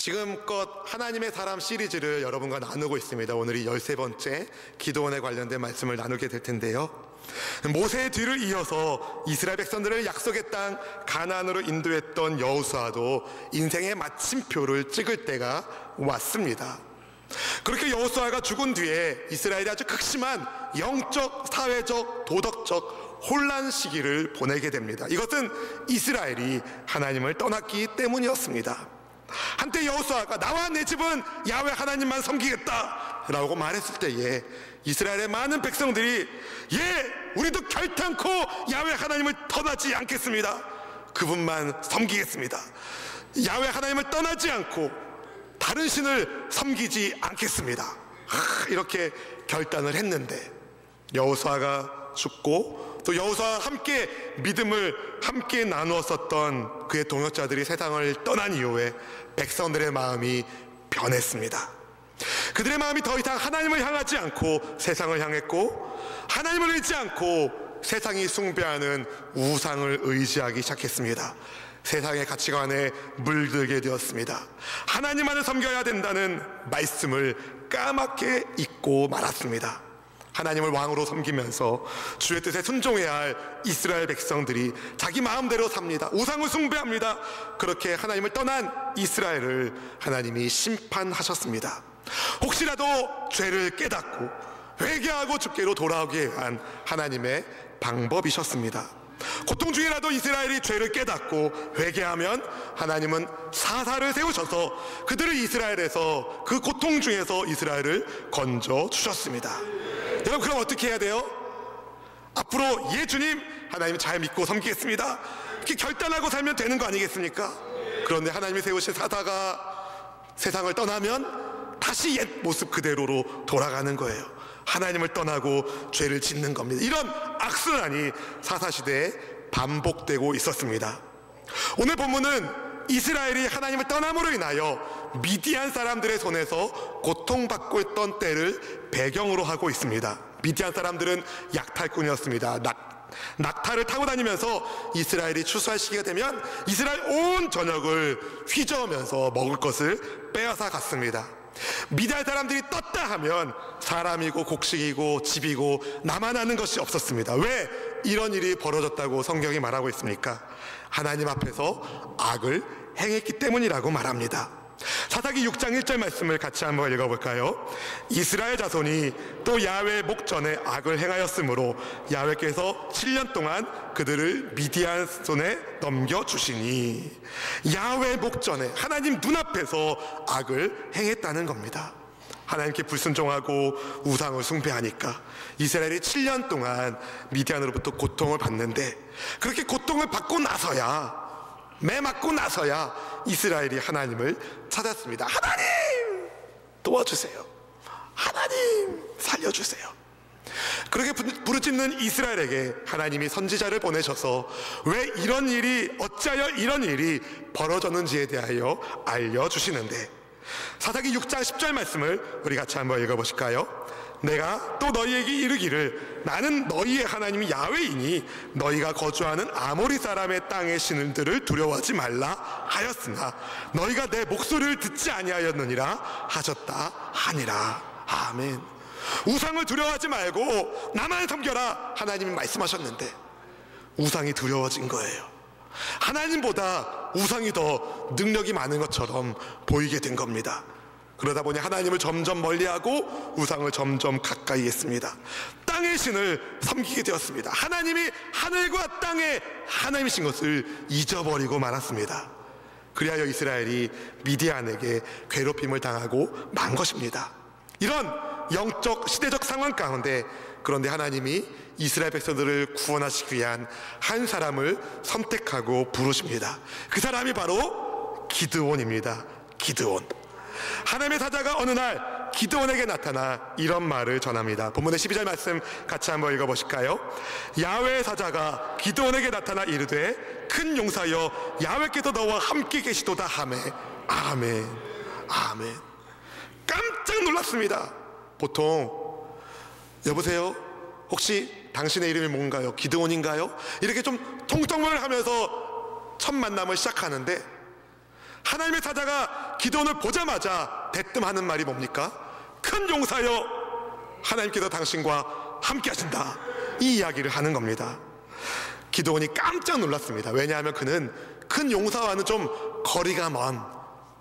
지금껏 하나님의 사람 시리즈를 여러분과 나누고 있습니다. 오늘이 13번째 기도원에 관련된 말씀을 나누게 될 텐데요, 모세의 뒤를 이어서 이스라엘 백성들을 약속의 땅 가나안으로 인도했던 여호수아도 인생의 마침표를 찍을 때가 왔습니다. 그렇게 여호수아가 죽은 뒤에 이스라엘이 아주 극심한 영적, 사회적, 도덕적 혼란 시기를 보내게 됩니다. 이것은 이스라엘이 하나님을 떠났기 때문이었습니다. 한때 여호수아가 나와 내 집은 야훼 하나님만 섬기겠다 라고 말했을 때에 이스라엘의 많은 백성들이 우리도 결탄코 야훼 하나님을 떠나지 않겠습니다, 그분만 섬기겠습니다, 야훼 하나님을 떠나지 않고 다른 신을 섬기지 않겠습니다, 이렇게 결단을 했는데 여호수아가 죽고 또 여호수아와 함께 믿음을 함께 나누었었던 그의 동역자들이 세상을 떠난 이후에 백성들의 마음이 변했습니다. 그들의 마음이 더 이상 하나님을 향하지 않고 세상을 향했고, 하나님을 의지 않고 세상이 숭배하는 우상을 의지하기 시작했습니다. 세상의 가치관에 물들게 되었습니다. 하나님만을 섬겨야 된다는 말씀을 까맣게 잊고 말았습니다. 하나님을 왕으로 섬기면서 주의 뜻에 순종해야 할 이스라엘 백성들이 자기 마음대로 삽니다. 우상을 숭배합니다. 그렇게 하나님을 떠난 이스라엘을 하나님이 심판하셨습니다. 혹시라도 죄를 깨닫고 회개하고 주께로 돌아오게 한 하나님의 방법이셨습니다. 고통 중이라도 이스라엘이 죄를 깨닫고 회개하면 하나님은 사사를 세우셔서 그들을 이스라엘에서, 그 고통 중에서 이스라엘을 건져 주셨습니다. 여러분, 그럼 어떻게 해야 돼요? 앞으로 주님 하나님 잘 믿고 섬기겠습니다, 이렇게 결단하고 살면 되는 거 아니겠습니까? 그런데 하나님이 세우신 사사가 세상을 떠나면 다시 옛 모습 그대로로 돌아가는 거예요. 하나님을 떠나고 죄를 짓는 겁니다. 이런 악순환이 사사시대에 반복되고 있었습니다. 오늘 본문은 이스라엘이 하나님을 떠남으로 인하여 미디안 사람들의 손에서 고통받고 있던 때를 배경으로 하고 있습니다. 미디안 사람들은 약탈꾼이었습니다. 낙타를 타고 다니면서 이스라엘이 추수할 시기가 되면 이스라엘 온 전역을 휘저으면서 먹을 것을 빼앗아 갔습니다. 미디안 사람들이 떴다 하면 사람이고 곡식이고 집이고 남아나는 것이 없었습니다. 왜 이런 일이 벌어졌다고 성경이 말하고 있습니까? 하나님 앞에서 악을 행했기 때문이라고 말합니다. 사사기 6장 1절 말씀을 같이 한번 읽어볼까요? 이스라엘 자손이 또 야훼 목전에 악을 행하였으므로 야훼께서 7년 동안 그들을 미디안 손에 넘겨주시니, 야훼 목전에 하나님 눈앞에서 악을 행했다는 겁니다. 하나님께 불순종하고 우상을 숭배하니까 이스라엘이 7년 동안 미디안으로부터 고통을 받는데, 그렇게 고통을 받고 나서야, 매 맞고 나서야 이스라엘이 하나님을 찾았습니다. 하나님 도와주세요, 하나님 살려주세요. 그렇게 부르짖는 이스라엘에게 하나님이 선지자를 보내셔서 왜 이런 일이, 어찌하여 이런 일이 벌어졌는지에 대하여 알려주시는데, 사사기 6장 10절 말씀을 우리 같이 한번 읽어보실까요? 내가 또 너희에게 이르기를 나는 너희의 하나님이 야훼이니 너희가 거주하는 아모리 사람의 땅의 신들을 두려워하지 말라 하였으나 너희가 내 목소리를 듣지 아니하였느니라 하셨다 하니라. 아멘. 우상을 두려워하지 말고 나만 섬겨라 하나님이 말씀하셨는데 우상이 두려워진 거예요. 하나님보다 우상이 더 능력이 많은 것처럼 보이게 된 겁니다. 그러다 보니 하나님을 점점 멀리하고 우상을 점점 가까이 했습니다. 땅의 신을 섬기게 되었습니다. 하나님이 하늘과 땅의 하나님이신 것을 잊어버리고 말았습니다. 그리하여 이스라엘이 미디안에게 괴롭힘을 당하고 만 것입니다. 이런 영적 시대적 상황 가운데, 그런데 하나님이 이스라엘 백성들을 구원하시기 위한 한 사람을 선택하고 부르십니다. 그 사람이 바로 기드온입니다. 기드온. 하나님의 사자가 어느 날 기드온에게 나타나 이런 말을 전합니다. 본문의 12절 말씀 같이 한번 읽어보실까요? 야훼의 사자가 기드온에게 나타나 이르되 큰 용사여 야훼께서 너와 함께 계시도다 하매. 아멘. 아멘. 깜짝 놀랐습니다. 보통 여보세요? 혹시 당신의 이름이 뭔가요? 기드온인가요? 이렇게 좀 통성문을 하면서 첫 만남을 시작하는데 하나님의 사자가 기도원을 보자마자 대뜸 하는 말이 뭡니까? 큰 용사여, 하나님께서 당신과 함께 하신다, 이 이야기를 하는 겁니다. 기도원이 깜짝 놀랐습니다. 왜냐하면 그는 큰 용사와는 좀 거리가 먼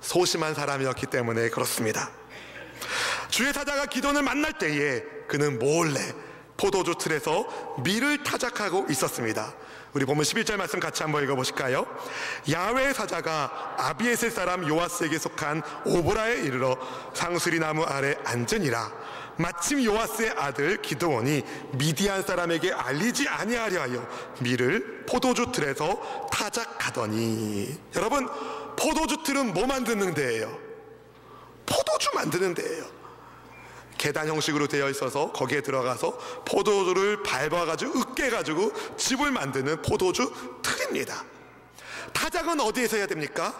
소심한 사람이었기 때문에 그렇습니다. 주의 사자가 기도원을 만날 때에 그는 몰래 포도주 틀에서 밀을 타작하고 있었습니다. 우리 보면 11절 말씀 같이 한번 읽어보실까요? 야훼의 사자가 아비에셀 사람 요아스에게 속한 오보라에 이르러 상수리 나무 아래 앉으니라. 마침 요아스의 아들 기드온이 미디안 사람에게 알리지 아니하려 하여 밀을 포도주 틀에서 타작하더니. 여러분, 포도주 틀은 뭐 만드는 데예요? 포도주 만드는 데예요. 계단 형식으로 되어 있어서 거기에 들어가서 포도주를 밟아가지고 으깨가지고 집을 만드는 포도주 틀입니다. 타작은 어디에서 해야 됩니까?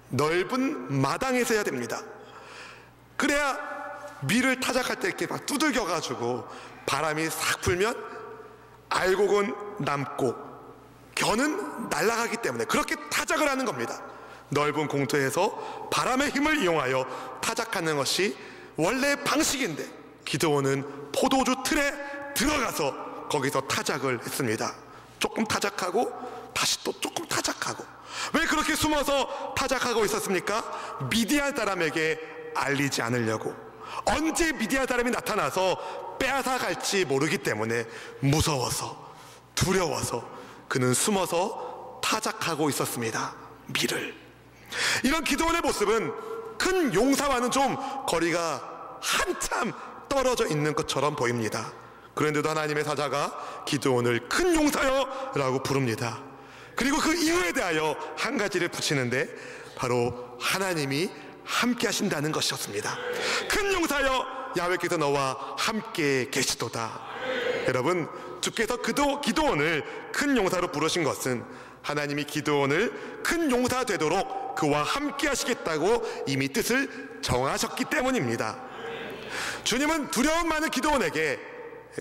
넓은 마당에서 해야 됩니다. 그래야 밀을 타작할 때 이렇게 막 두들겨가지고 바람이 싹 불면 알곡은 남고 겨는 날아가기 때문에 그렇게 타작을 하는 겁니다. 넓은 공터에서 바람의 힘을 이용하여 타작하는 것이 원래 방식인데 기드온은 포도주 틀에 들어가서 거기서 타작을 했습니다. 조금 타작하고 다시 또 조금 타작하고. 왜 그렇게 숨어서 타작하고 있었습니까? 미디안 사람에게 알리지 않으려고. 언제 미디안 사람이 나타나서 빼앗아 갈지 모르기 때문에 무서워서, 두려워서 그는 숨어서 타작하고 있었습니다. 밀을. 이런 기드온의 모습은 큰 용사와는 좀 거리가 한참 떨어져 있는 것처럼 보입니다. 그런데도 하나님의 사자가 기드온을 큰 용사여 라고 부릅니다. 그리고 그 이유에 대하여 한 가지를 붙이는데 바로 하나님이 함께 하신다는 것이었습니다. 큰 용사여, 야훼께서 너와 함께 계시도다. 여러분, 주께서 기드온을 큰 용사로 부르신 것은 하나님이 기드온을 큰 용사 되도록 그와 함께 하시겠다고 이미 뜻을 정하셨기 때문입니다. 주님은 두려움 많은 기드온에게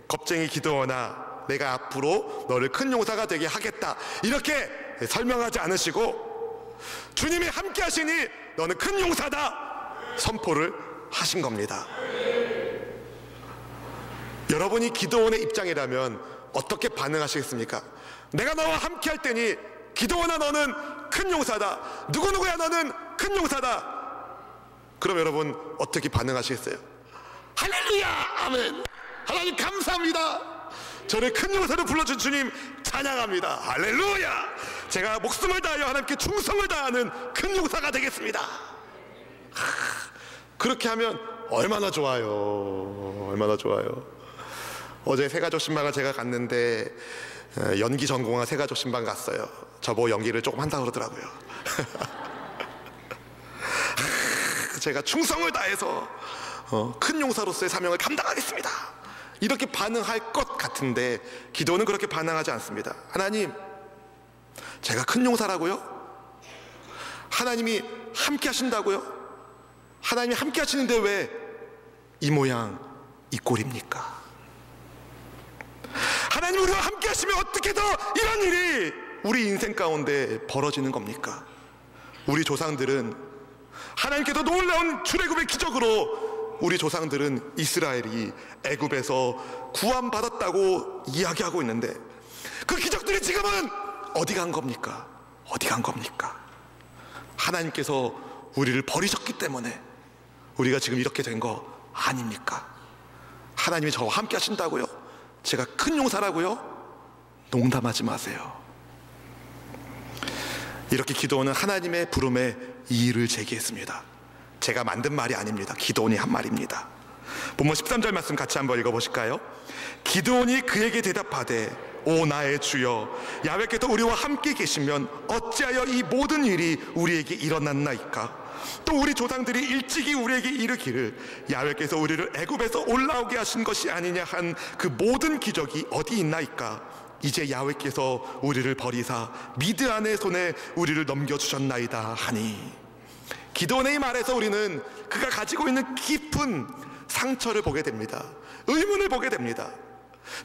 겁쟁이 기드온아, 내가 앞으로 너를 큰 용사가 되게 하겠다, 이렇게 설명하지 않으시고 주님이 함께 하시니 너는 큰 용사다 선포를 하신 겁니다. 여러분이 기드온의 입장이라면 어떻게 반응하시겠습니까? 내가 너와 함께 할 테니 기드온아, 너는 큰 용사다, 누구누구야 너는 큰 용사다. 그럼 여러분 어떻게 반응하시겠어요? 할렐루야, 아멘, 하나님 감사합니다, 저를 큰 용사로 불러준 주님 찬양합니다, 할렐루야, 제가 목숨을 다하여 하나님께 충성을 다하는 큰 용사가 되겠습니다. 그렇게 하면 얼마나 좋아요. 얼마나 좋아요. 어제 새가족 신방을 제가 갔는데 연기 전공한 새가족 신방 갔어요. 저보고 연기를 조금 한다고 그러더라고요. 제가 충성을 다해서 큰 용사로서의 사명을 감당하겠습니다, 이렇게 반응할 것 같은데 기도는 그렇게 반응하지 않습니다. 하나님, 제가 큰 용사라고요? 하나님이 함께 하신다고요? 하나님이 함께 하시는데 왜 이 모양 이 꼴입니까? 하나님 우리와 함께 하시면 어떻게 더 이런 일이 우리 인생 가운데 벌어지는 겁니까? 우리 조상들은 하나님께서 놀라운 출애굽의 기적으로 우리 조상들은 이스라엘이 애굽에서 구원받았다고 이야기하고 있는데 그 기적들이 지금은 어디 간 겁니까? 어디 간 겁니까? 하나님께서 우리를 버리셨기 때문에 우리가 지금 이렇게 된 거 아닙니까? 하나님이 저와 함께 하신다고요? 제가 큰 용사라고요? 농담하지 마세요. 이렇게 기도는 하나님의 부름에 이의를 제기했습니다. 제가 만든 말이 아닙니다. 기드온이 한 말입니다. 본문 13절 말씀 같이 한번 읽어보실까요? 기드온이 그에게 대답하되 오 나의 주여, 야훼께서 우리와 함께 계시면 어찌하여 이 모든 일이 우리에게 일어났나이까? 또 우리 조상들이 일찍이 우리에게 이르기를 야훼께서 우리를 애굽에서 올라오게 하신 것이 아니냐 한 그 모든 기적이 어디 있나이까? 이제 야훼께서 우리를 버리사 미드안의 손에 우리를 넘겨주셨나이다 하니. 기드온의 말에서 우리는 그가 가지고 있는 깊은 상처를 보게 됩니다. 의문을 보게 됩니다.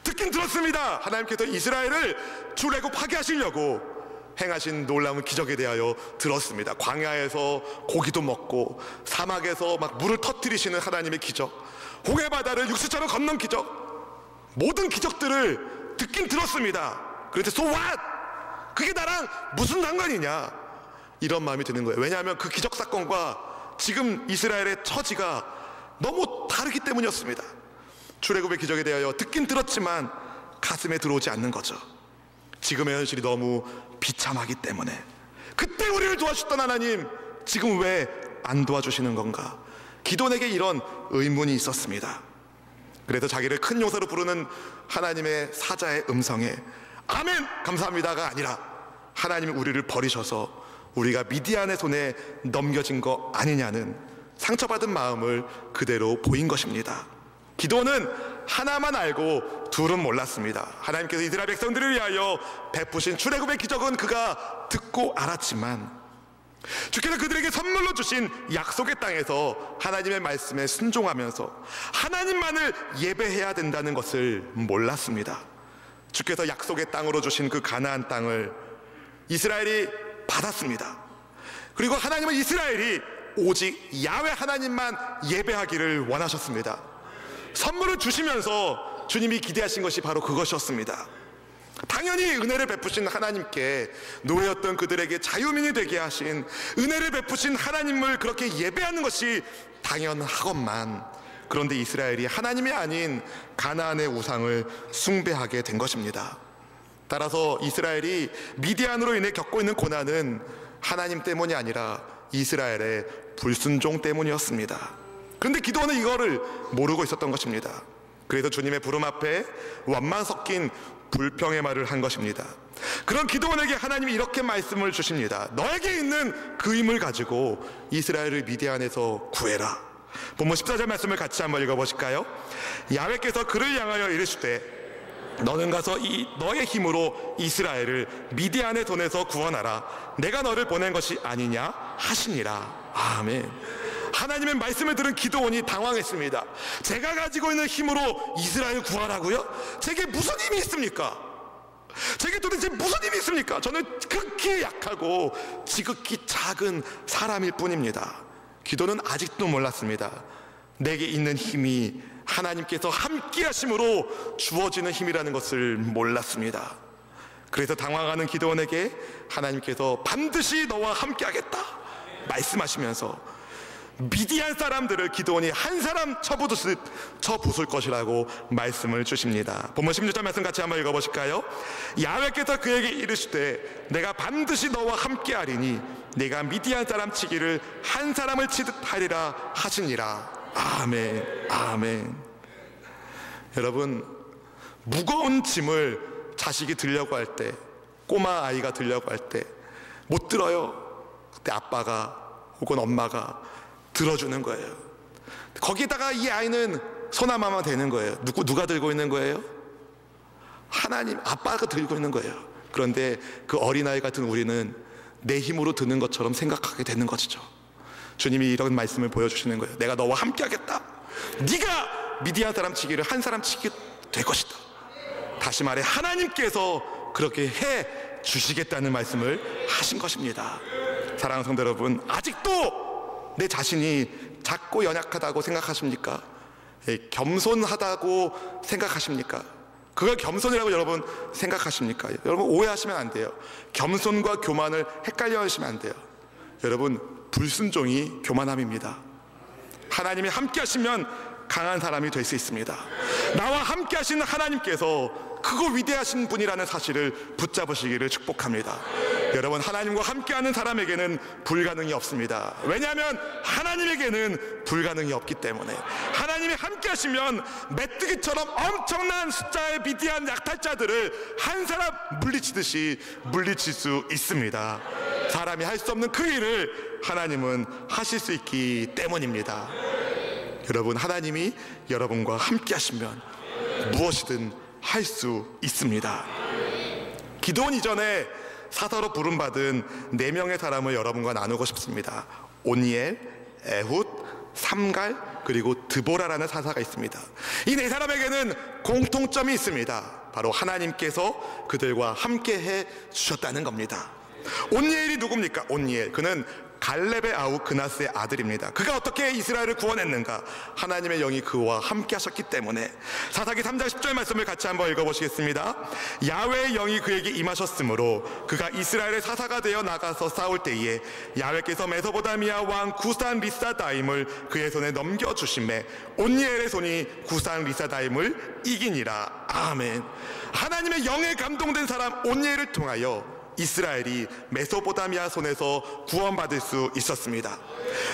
듣긴 들었습니다. 하나님께서 이스라엘을 출애굽하게 하시려고 행하신 놀라운 기적에 대하여 들었습니다. 광야에서 고기도 먹고 사막에서 막 물을 터뜨리시는 하나님의 기적, 홍해바다를 육수처럼 건넌 기적, 모든 기적들을 듣긴 들었습니다. 그런데 so what? 그게 나랑 무슨 상관이냐, 이런 마음이 드는 거예요. 왜냐하면 그 기적 사건과 지금 이스라엘의 처지가 너무 다르기 때문이었습니다. 출애굽의 기적에 대하여 듣긴 들었지만 가슴에 들어오지 않는 거죠. 지금의 현실이 너무 비참하기 때문에. 그때 우리를 도와주셨던 하나님, 지금 왜 안 도와주시는 건가? 기도원에게 이런 의문이 있었습니다. 그래서 자기를 큰 용사로 부르는 하나님의 사자의 음성에 아멘 감사합니다가 아니라 하나님이 우리를 버리셔서 우리가 미디안의 손에 넘겨진 거 아니냐는 상처받은 마음을 그대로 보인 것입니다. 기도는 하나만 알고 둘은 몰랐습니다. 하나님께서 이스라엘 백성들을 위하여 베푸신 출애굽의 기적은 그가 듣고 알았지만, 주께서 그들에게 선물로 주신 약속의 땅에서 하나님의 말씀에 순종하면서 하나님만을 예배해야 된다는 것을 몰랐습니다. 주께서 약속의 땅으로 주신 그 가나안 땅을 이스라엘이 받았습니다. 그리고 하나님은 이스라엘이 오직 야훼 하나님만 예배하기를 원하셨습니다. 선물을 주시면서 주님이 기대하신 것이 바로 그것이었습니다. 당연히 은혜를 베푸신 하나님께, 노예였던 그들에게 자유민이 되게 하신 은혜를 베푸신 하나님을 그렇게 예배하는 것이 당연하건만, 그런데 이스라엘이 하나님이 아닌 가나안의 우상을 숭배하게 된 것입니다. 따라서 이스라엘이 미디안으로 인해 겪고 있는 고난은 하나님 때문이 아니라 이스라엘의 불순종 때문이었습니다. 그런데 기도원은 이거를 모르고 있었던 것입니다. 그래서 주님의 부름 앞에 원망 섞인 불평의 말을 한 것입니다. 그런 기도원에게 하나님이 이렇게 말씀을 주십니다. 너에게 있는 그 힘을 가지고 이스라엘을 미디안에서 구해라. 본문 14절 말씀을 같이 한번 읽어보실까요? 야훼께서 그를 향하여 이르시되 너는 가서 너의 힘으로 이스라엘을 미디안의 손에서 구원하라. 내가 너를 보낸 것이 아니냐 하시니라. 아멘. 하나님의 말씀을 들은 기도원이 당황했습니다. 제가 가지고 있는 힘으로 이스라엘 구하라고요? 제게 무슨 힘이 있습니까? 제게 도대체 무슨 힘이 있습니까? 저는 극히 약하고 지극히 작은 사람일 뿐입니다. 기도는 아직도 몰랐습니다. 내게 있는 힘이 하나님께서 함께 하심으로 주어지는 힘이라는 것을 몰랐습니다. 그래서 당황하는 기도원에게 하나님께서 반드시 너와 함께 하겠다 말씀하시면서 미디안 사람들을 기도원이 한 사람 쳐부술 것이라고 말씀을 주십니다. 본문 16절 말씀 같이 한번 읽어보실까요? 야훼께서 그에게 이르시되 내가 반드시 너와 함께 하리니 내가 미디안 사람 치기를 한 사람을 치듯 하리라 하시니라. 아멘. 아멘. 여러분, 무거운 짐을 자식이 들려고 할 때, 꼬마 아이가 들려고 할 때 못 들어요. 그때 아빠가 혹은 엄마가 들어주는 거예요. 거기다가 이 아이는 소나마만 되는 거예요. 누가 들고 있는 거예요? 하나님, 아빠가 들고 있는 거예요. 그런데 그 어린아이 같은 우리는 내 힘으로 드는 것처럼 생각하게 되는 것이죠. 주님이 이런 말씀을 보여주시는 거예요. 내가 너와 함께 하겠다. 네가 미디안 사람 치기를 한 사람 치게 될 것이다. 다시 말해 하나님께서 그렇게 해 주시겠다는 말씀을 하신 것입니다. 사랑하는 성도 여러분, 아직도 내 자신이 작고 연약하다고 생각하십니까? 겸손하다고 생각하십니까? 그걸 겸손이라고 여러분 생각하십니까? 여러분 오해하시면 안 돼요. 겸손과 교만을 헷갈려 하시면 안 돼요. 여러분, 불순종이 교만함입니다. 하나님이 함께 하시면 강한 사람이 될 수 있습니다. 나와 함께 하시는 하나님께서 크고 위대하신 분이라는 사실을 붙잡으시기를 축복합니다. 여러분, 하나님과 함께하는 사람에게는 불가능이 없습니다. 왜냐하면 하나님에게는 불가능이 없기 때문에. 하나님이 함께하시면 메뚜기처럼 엄청난 숫자의 미디안 약탈자들을 한 사람 물리치듯이 물리칠 수 있습니다. 사람이 할 수 없는 그 일을 하나님은 하실 수 있기 때문입니다. 여러분, 하나님이 여러분과 함께하시면 무엇이든 할 수 있습니다. 기도원 이전에 사사로 부름받은 4명의 사람을 여러분과 나누고 싶습니다. 온니엘, 에훗, 삼갈, 그리고 드보라라는 사사가 있습니다. 이 4사람에게는 공통점이 있습니다. 바로 하나님께서 그들과 함께 해 주셨다는 겁니다. 온니엘이 누굽니까? 온니엘, 그는 갈렙의 아우 그나스의 아들입니다. 그가 어떻게 이스라엘을 구원했는가? 하나님의 영이 그와 함께 하셨기 때문에. 사사기 3장 10절 말씀을 같이 한번 읽어보시겠습니다. 야훼의 영이 그에게 임하셨으므로 그가 이스라엘의 사사가 되어 나가서 싸울 때에 야훼께서 메소포타미아 왕 구산 리사다임을 그의 손에 넘겨주심에 온니엘의 손이 구산 리사다임을 이기니라. 아멘. 하나님의 영에 감동된 사람 온니엘을 통하여 이스라엘이 메소포타미아 손에서 구원받을 수 있었습니다.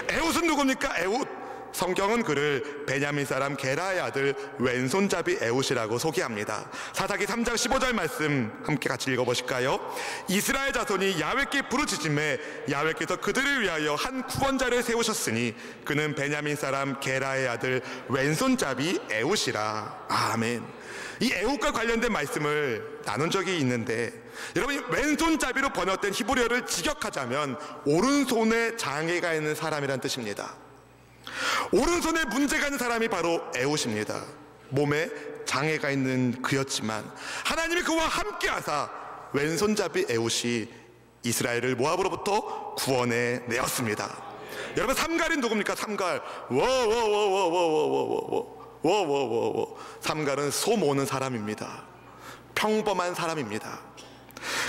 에훗은 누굽니까? 에훗, 성경은 그를 베냐민 사람 게라의 아들 왼손잡이 에훗이라고 소개합니다. 사사기 3장 15절 말씀 함께 같이 읽어보실까요? 이스라엘 자손이 야훼께 부르짖음에 야훼께서 그들을 위하여 한 구원자를 세우셨으니 그는 베냐민 사람 게라의 아들 왼손잡이 에훗이라. 아멘. 이 에훗과 관련된 말씀을 나눈 적이 있는데, 여러분, 왼손잡이로 번역된 히브리어를 직역하자면 오른손에 장애가 있는 사람이란 뜻입니다. 오른손에 문제가 있는 사람이 바로 에훗입니다. 몸에 장애가 있는 그였지만 하나님이 그와 함께 하사 왼손잡이 에훗이 이스라엘을 모압으로부터 구원해 내었습니다. 여러분, 삼갈이 누굽니까? 삼갈. 삼갈은 소 모는 사람입니다. 평범한 사람입니다.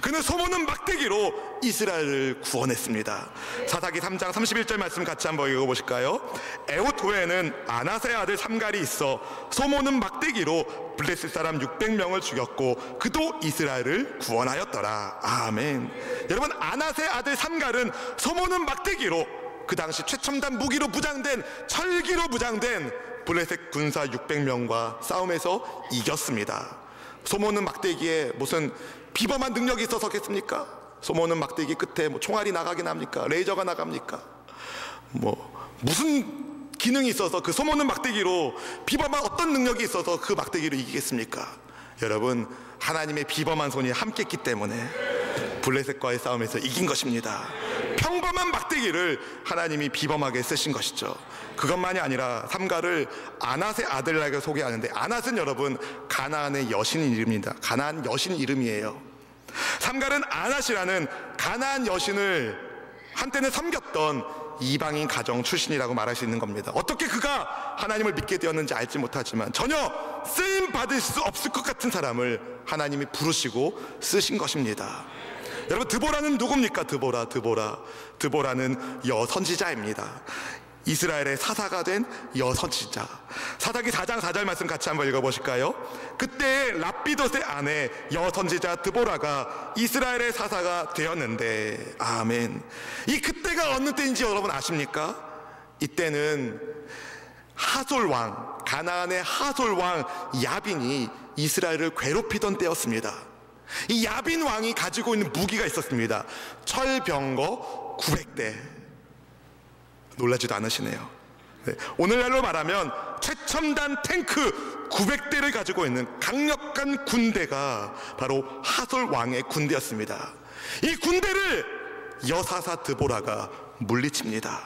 그는 소 모는 막대기로 이스라엘을 구원했습니다. 사사기 3장 31절 말씀 같이 한번 읽어보실까요? 에훗 후에는 아나세의 아들 삼갈이 있어 소 모는 막대기로 블레셋 사람 600명을 죽였고 그도 이스라엘을 구원하였더라. 아멘. 여러분, 아나세의 아들 삼갈은 소 모는 막대기로 그 당시 최첨단 무기로 무장된, 철기로 무장된 블레셋 군사 600명과 싸움에서 이겼습니다. 소모는 막대기에 무슨 비범한 능력이 있어서겠습니까? 소모는 막대기 끝에 뭐 총알이 나가긴 합니까? 레이저가 나갑니까? 무슨 기능이 있어서 그 소모는 막대기로, 비범한 어떤 능력이 있어서 그 막대기로 이기겠습니까? 여러분, 하나님의 비범한 손이 함께 했기 때문에 블레셋과의 싸움에서 이긴 것입니다. 평범한 막대기를 하나님이 비범하게 쓰신 것이죠. 그것만이 아니라 삼갈을 아낫의 아들에게 소개하는데, 아낫은 여러분 가나안의 여신 이름입니다. 가나안 여신 이름이에요. 삼갈은 아낫이라는 가나안 여신을 한때는 섬겼던 이방인 가정 출신이라고 말할 수 있는 겁니다. 어떻게 그가 하나님을 믿게 되었는지 알지 못하지만 전혀 쓰임 받을 수 없을 것 같은 사람을 하나님이 부르시고 쓰신 것입니다. 여러분, 드보라는 누굽니까? 드보라는 여선지자입니다. 이스라엘의 사사가 된 여선지자. 사사기 4장 4절 말씀 같이 한번 읽어보실까요? 그때 라피돗의 아내 여선지자 드보라가 이스라엘의 사사가 되었는데. 아멘. 이 그때가 어느 때인지 여러분 아십니까? 이때는 하솔왕, 가나안의 하솔왕 야빈이 이스라엘을 괴롭히던 때였습니다. 이 야빈 왕이 가지고 있는 무기가 있었습니다. 철병거 900대. 놀라지도 않으시네요. 네. 오늘날로 말하면 최첨단 탱크 900대를 가지고 있는 강력한 군대가 바로 하솔 왕의 군대였습니다. 이 군대를 여사사 드보라가 물리칩니다.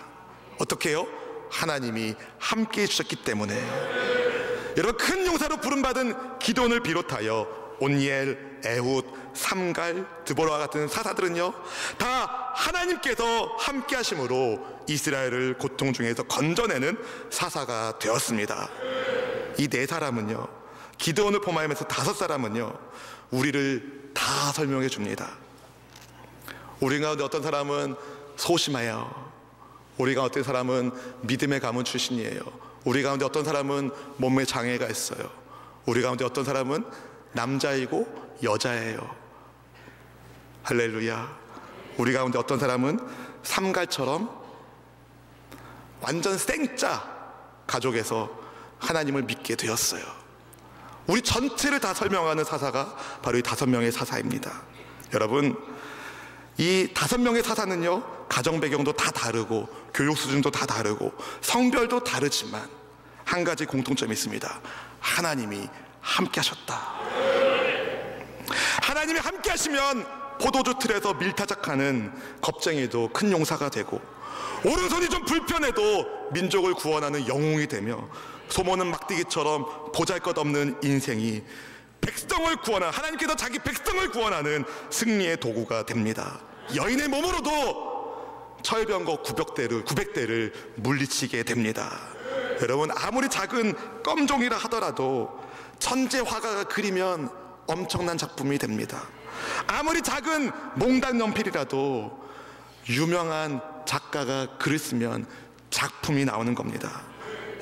어떻게 해요? 하나님이 함께 해주셨기 때문에. 여러분, 큰 용사로 부름받은 기드온을 비롯하여 온니엘, 에훗, 삼갈, 드보라와 같은 사사들은요, 다 하나님께서 함께 하심으로 이스라엘을 고통 중에서 건져내는 사사가 되었습니다. 이 네 사람은요, 기드온을 포함하면서 5사람은요 우리를 다 설명해 줍니다. 우리 가운데 어떤 사람은 소심해요. 우리 가운데 어떤 사람은 믿음의 가문 출신이에요. 우리 가운데 어떤 사람은 몸에 장애가 있어요. 우리 가운데 어떤 사람은 남자이고 여자예요. 할렐루야. 우리 가운데 어떤 사람은 삼갈처럼 완전 생짜 가족에서 하나님을 믿게 되었어요. 우리 전체를 다 설명하는 사사가 바로 이 5명의 사사입니다. 여러분, 이 5명의 사사는요, 가정 배경도 다 다르고 교육 수준도 다 다르고 성별도 다르지만 한 가지 공통점이 있습니다. 하나님이 함께 하셨다. 하나님이 함께 하시면 포도주 틀에서 밀타작하는 겁쟁이도 큰 용사가 되고, 오른손이 좀 불편해도 민족을 구원하는 영웅이 되며, 소모는 막대기처럼 보잘것없는 인생이 백성을 구원하는, 하나님께서 자기 백성을 구원하는 승리의 도구가 됩니다. 여인의 몸으로도 철병거 900대를 물리치게 됩니다. 여러분, 아무리 작은 껌종이라 하더라도 천재 화가가 그리면 엄청난 작품이 됩니다. 아무리 작은 몽단 연필이라도 유명한 작가가 글을 쓰면 작품이 나오는 겁니다.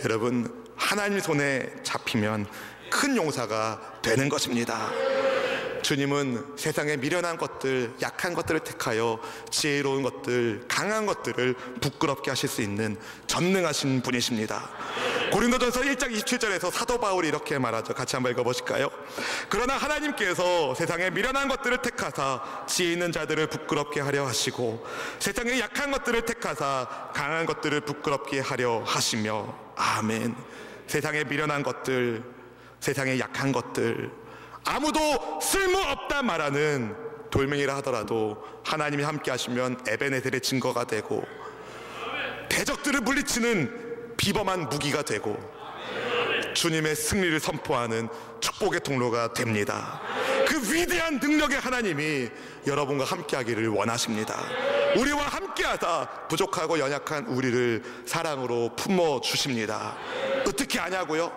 여러분, 하나님 손에 잡히면 큰 용사가 되는 것입니다. 주님은 세상의 미련한 것들, 약한 것들을 택하여 지혜로운 것들, 강한 것들을 부끄럽게 하실 수 있는 전능하신 분이십니다. 고린도전서 1장 27절에서 사도 바울이 이렇게 말하죠. 같이 한번 읽어보실까요? 그러나 하나님께서 세상의 미련한 것들을 택하사 지혜 있는 자들을 부끄럽게 하려 하시고 세상의 약한 것들을 택하사 강한 것들을 부끄럽게 하려 하시며. 아멘. 세상의 미련한 것들, 세상의 약한 것들, 아무도 쓸모없다 말하는 돌멩이라 하더라도 하나님이 함께 하시면 에베네셀의 증거가 되고 대적들을 물리치는 비범한 무기가 되고 주님의 승리를 선포하는 축복의 통로가 됩니다. 그 위대한 능력의 하나님이 여러분과 함께 하기를 원하십니다. 우리와 함께 하다 부족하고 연약한 우리를 사랑으로 품어 주십니다. 어떻게 하냐고요?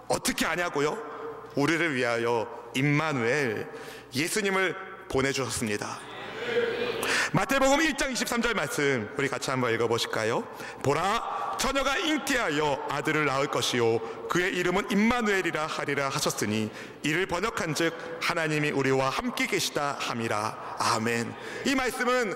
어떻게 하냐고요? 우리를 위하여 임마누엘, 예수님을 보내주셨습니다. 마태복음 1장 23절 말씀 우리 같이 한번 읽어보실까요? 보라, 처녀가 잉태하여 아들을 낳을 것이요 그의 이름은 임마누엘이라 하리라 하셨으니 이를 번역한 즉 하나님이 우리와 함께 계시다 함이라. 아멘. 이 말씀은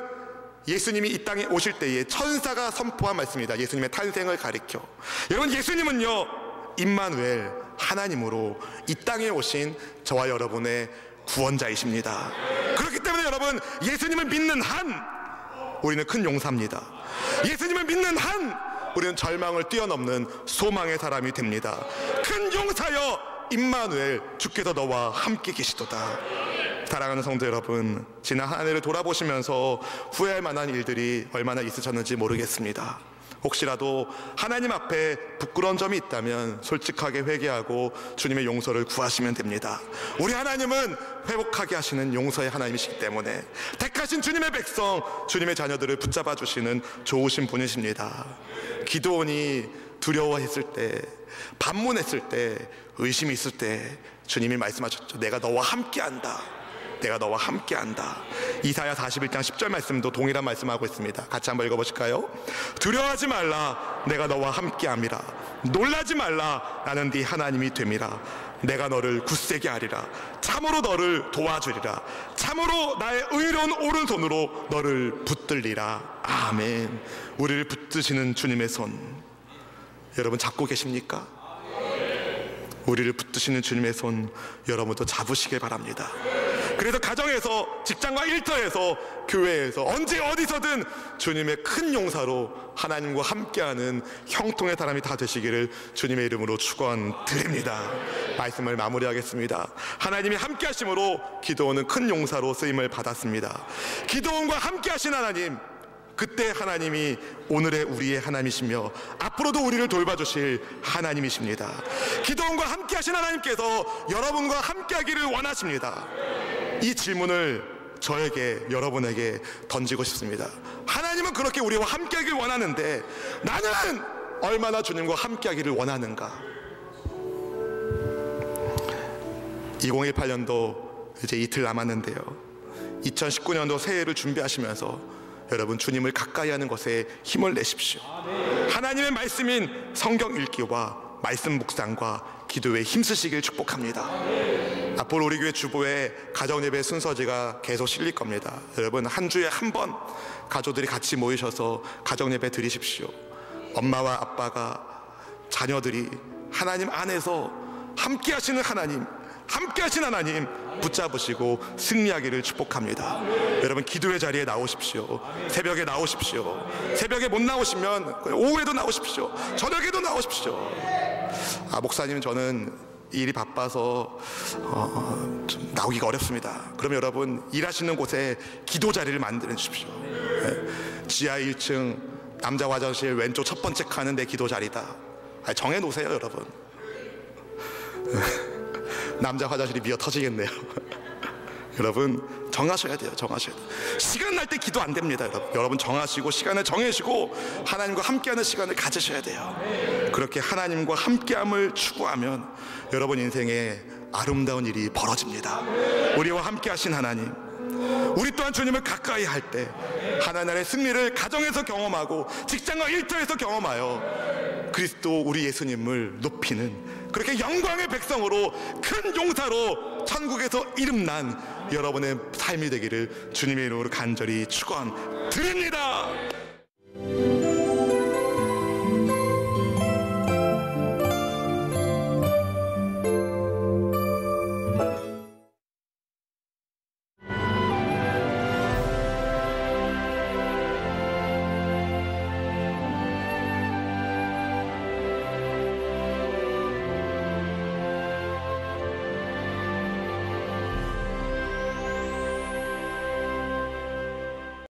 예수님이 이 땅에 오실 때에 천사가 선포한 말씀입니다. 예수님의 탄생을 가리켜. 여러분, 예수님은요 임마누엘, 하나님으로 이 땅에 오신 저와 여러분의 구원자이십니다. 그렇기 때문에 여러분, 예수님을 믿는 한 우리는 큰 용사입니다. 예수님을 믿는 한 우리는 절망을 뛰어넘는 소망의 사람이 됩니다. 큰 용사여 임마누엘, 주께서 너와 함께 계시도다. 사랑하는 성도 여러분, 지난 한 해를 돌아보시면서 후회할 만한 일들이 얼마나 있으셨는지 모르겠습니다. 혹시라도 하나님 앞에 부끄러운 점이 있다면 솔직하게 회개하고 주님의 용서를 구하시면 됩니다. 우리 하나님은 회복하게 하시는 용서의 하나님이시기 때문에 택하신 주님의 백성, 주님의 자녀들을 붙잡아 주시는 좋으신 분이십니다. 기드온이 두려워했을 때, 반문했을 때, 의심이 있을 때 주님이 말씀하셨죠. 내가 너와 함께한다. 내가 너와 함께한다. 이사야 41장 10절 말씀도 동일한 말씀하고 있습니다. 같이 한번 읽어보실까요? 두려워하지 말라, 내가 너와 함께함이라. 놀라지 말라, 나는 네 하나님이 됨이라. 내가 너를 굳세게 하리라. 참으로 너를 도와주리라. 참으로 나의 의로운 오른손으로 너를 붙들리라. 아멘. 우리를 붙드시는 주님의 손 여러분 잡고 계십니까? 우리를 붙드시는 주님의 손 여러분도 잡으시길 바랍니다. 그래서 가정에서, 직장과 일터에서, 교회에서, 언제 어디서든 주님의 큰 용사로 하나님과 함께하는 형통의 사람이 다 되시기를 주님의 이름으로 축원드립니다. 말씀을 마무리하겠습니다. 하나님이 함께 하심으로 기드온은 큰 용사로 쓰임을 받았습니다. 기드온과 함께 하신 하나님, 그때 하나님이 오늘의 우리의 하나님이시며 앞으로도 우리를 돌봐주실 하나님이십니다. 기드온과 함께 하신 하나님께서 여러분과 함께 하기를 원하십니다. 이 질문을 저에게, 여러분에게 던지고 싶습니다. 하나님은 그렇게 우리와 함께 하기를 원하는데 나는 얼마나 주님과 함께 하기를 원하는가? 2018년도 이제 이틀 남았는데요, 2019년도 새해를 준비하시면서 여러분 주님을 가까이 하는 것에 힘을 내십시오. 하나님의 말씀인 성경 읽기와 말씀 묵상과 기도에 힘쓰시길 축복합니다. 앞으로 우리 교회 주보에 가정예배 순서지가 계속 실릴 겁니다. 여러분 한 주에 한 번 가족들이 같이 모이셔서 가정예배 드리십시오. 엄마와 아빠가, 자녀들이 하나님 안에서 함께 하시는 하나님, 함께 하신 하나님 붙잡으시고 승리하기를 축복합니다. 여러분 기도의 자리에 나오십시오. 새벽에 나오십시오. 새벽에 못 나오시면 오후에도 나오십시오. 저녁에도 나오십시오. 목사님 저는 일이 바빠서 좀 나오기가 어렵습니다. 그러면 여러분 일하시는 곳에 기도 자리를 만들어 주십시오. 지하 1층 남자 화장실 왼쪽 첫 번째 칸은 내 기도 자리다. 정해놓으세요 여러분. 남자 화장실이 미어 터지겠네요. 여러분 정하셔야 돼요. 시간 날 때 기도 안 됩니다. 여러분 정하시고 시간을 정해시고 하나님과 함께하는 시간을 가지셔야 돼요. 그렇게 하나님과 함께함을 추구하면 여러분 인생에 아름다운 일이 벌어집니다. 우리와 함께 하신 하나님, 우리 또한 주님을 가까이 할 때 하나님의 승리를 가정에서 경험하고 직장과 일터에서 경험하여 그리스도 우리 예수님을 높이는 그렇게 영광의 백성으로 큰 용사로 천국에서 이름난 여러분의 삶이 되기를 주님의 이름으로 간절히 축원드립니다.